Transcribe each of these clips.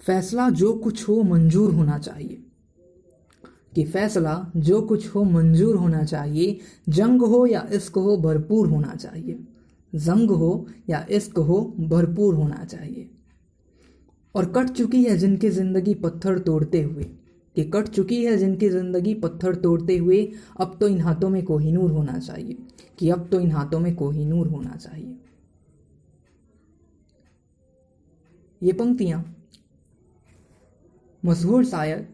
फैसला जो कुछ हो मंजूर होना चाहिए, कि फैसला जो कुछ हो मंजूर होना चाहिए, जंग हो या इश्क हो भरपूर होना चाहिए, जंग हो या इश्क हो भरपूर होना चाहिए। और कट चुकी है जिनकी जिंदगी पत्थर तोड़ते हुए, कि कट चुकी है जिनकी जिंदगी पत्थर तोड़ते हुए, अब तो इन हाथों में कोहिनूर होना चाहिए, कि अब तो इन हाथों में कोहिनूर होना चाहिए। ये पंक्तियां मशहूर शायर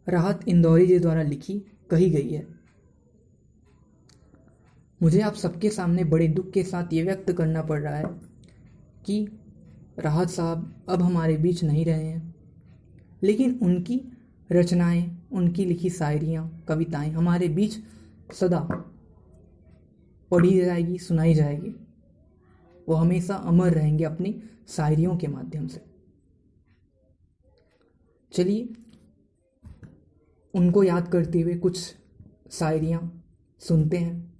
राहत इंदौरी जी द्वारा लिखी कही गई है। मुझे आप सबके सामने बड़े दुख के साथ ये व्यक्त करना पड़ रहा है कि राहत साहब अब हमारे बीच नहीं रहे हैं, लेकिन उनकी रचनाएं, उनकी लिखी शायरियाँ, कविताएं हमारे बीच सदा पढ़ी जाएगी, सुनाई जाएगी। वो हमेशा अमर रहेंगे अपनी शायरियों के माध्यम से। चलिए उनको याद करते हुए कुछ शायरियाँ सुनते हैं,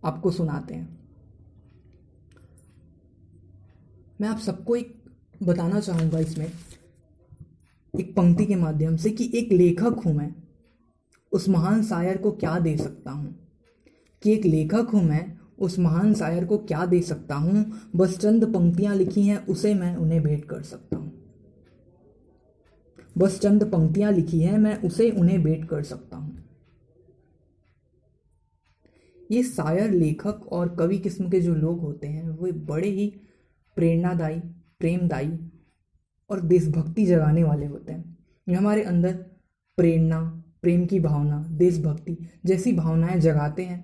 आपको सुनाते हैं। मैं आप सबको एक बताना चाहूँगा इसमें एक पंक्ति के माध्यम से कि एक लेखक हूँ मैं, उस महान शायर को क्या दे सकता हूँ, कि एक लेखक हूँ मैं, उस महान शायर को क्या दे सकता हूँ, बस चंद पंक्तियाँ लिखी हैं उसे मैं उन्हें भेंट कर सकता हूँ, बस चंद पंक्तियाँ लिखी हैं मैं उसे उन्हें भेंट कर सकता हूँ। ये शायर, लेखक और कवि किस्म के जो लोग होते हैं वो बड़े ही प्रेरणादायी, प्रेमदायी और देशभक्ति जगाने वाले होते हैं। ये हमारे अंदर प्रेरणा, प्रेम की भावना, देशभक्ति जैसी भावनाएं जगाते हैं,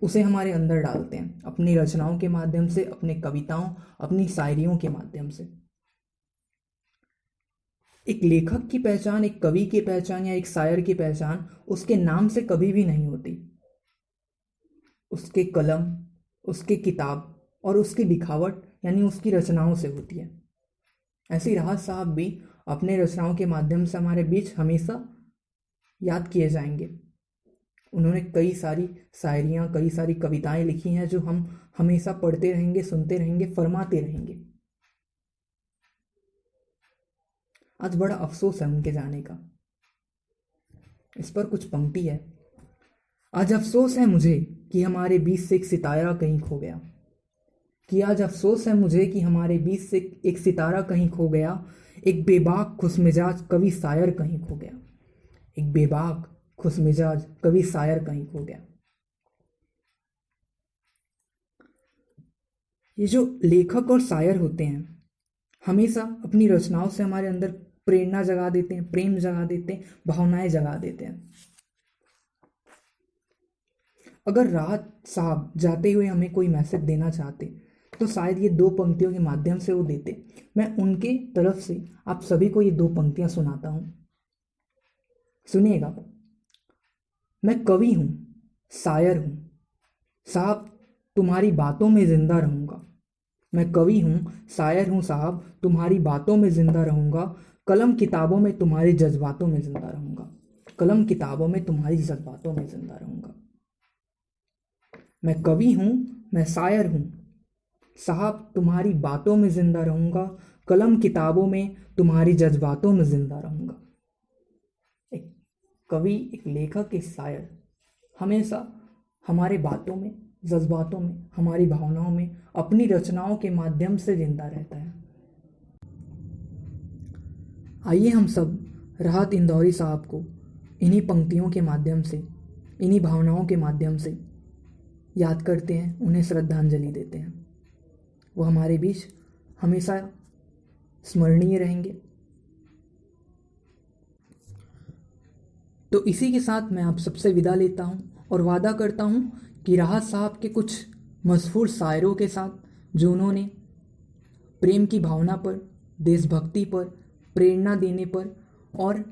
उसे हमारे अंदर डालते हैं अपनी रचनाओं के माध्यम से, अपने कविताओं, अपनी शायरियों के माध्यम से। एक लेखक की पहचान, एक कवि की पहचान या एक शायर की पहचान उसके नाम से कभी भी नहीं होती, उसके कलम, उसके किताब और उसकी लिखावट यानी उसकी रचनाओं से होती है। ऐसे ही राहत साहब भी अपने रचनाओं के माध्यम से हमारे बीच हमेशा याद किए जाएंगे। उन्होंने कई सारी शायरियाँ, कई सारी कविताएं लिखी हैं जो हम हमेशा पढ़ते रहेंगे, सुनते रहेंगे, फरमाते रहेंगे। आज बड़ा अफसोस है उनके जाने का। इस पर कुछ पंक्ति है। आज अफसोस है मुझे कि हमारे बीच से एक सितारा कहीं खो गया, कि आज अफसोस है मुझे कि हमारे बीच से एक सितारा कहीं खो गया, एक बेबाक खुशमिजाज कवि शायर कहीं खो गया, एक बेबाक खुशमिजाज कवि शायर कहीं खो गया। ये जो लेखक और शायर होते हैं हमेशा अपनी रचनाओं से हमारे अंदर प्रेरणा जगा देते हैं, प्रेम जगा देते हैं, भावनाएं जगा देते हैं। अगर राहत साहब जाते हुए हमें कोई मैसेज देना चाहते तो शायद ये दो पंक्तियों के माध्यम से वो देते। मैं उनके तरफ से आप सभी को ये दो पंक्तियां सुनाता हूं, सुनिएगा। मैं कवि हूं, शायर हूं, साहब तुम्हारी बातों में जिंदा रहूंगा। मैं कवि हूं, शायर हूं साहब, तुम्हारी बातों में जिंदा रहूंगा, कलम किताबों में तुम्हारी जज्बातों में जिंदा रहूंगा, कलम किताबों में तुम्हारी जज्बातों में जिंदा रहूंगा। मैं कवि हूं, मैं शायर हूं साहब, तुम्हारी बातों में जिंदा रहूंगा, कलम किताबों में तुम्हारी जज्बातों में जिंदा रहूंगा। एक कवि, एक लेखक, एक शायर हमेशा हमारे बातों में, जज्बातों में, हमारी भावनाओं में, अपनी रचनाओं के माध्यम से जिंदा रहता है। आइए हम सब राहत इंदौरी साहब को इन्हीं पंक्तियों के माध्यम से, इन्हीं भावनाओं के माध्यम से याद करते हैं, उन्हें श्रद्धांजलि देते हैं। वो हमारे बीच हमेशा स्मरणीय रहेंगे। तो इसी के साथ मैं आप सबसे विदा लेता हूँ और वादा करता हूँ कि राहत साहब के कुछ मशहूर शायरों के साथ जो उन्होंने प्रेम की भावना पर, देशभक्ति पर, प्रेरणा देने पर और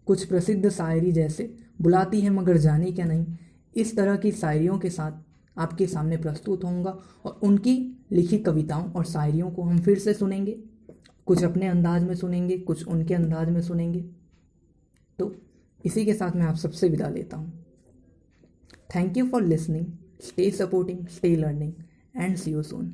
कुछ प्रसिद्ध शायरी जैसे बुलाती है मगर जाने क्या नहीं, इस तरह की शायरियों के साथ आपके सामने प्रस्तुत होऊंगा और उनकी लिखी कविताओं और शायरियों को हम फिर से सुनेंगे। कुछ अपने अंदाज में सुनेंगे, कुछ उनके अंदाज में सुनेंगे। तो इसी के साथ मैं आप सबसे विदा लेता हूँ। Thank you for listening, stay supporting, stay learning and see you soon.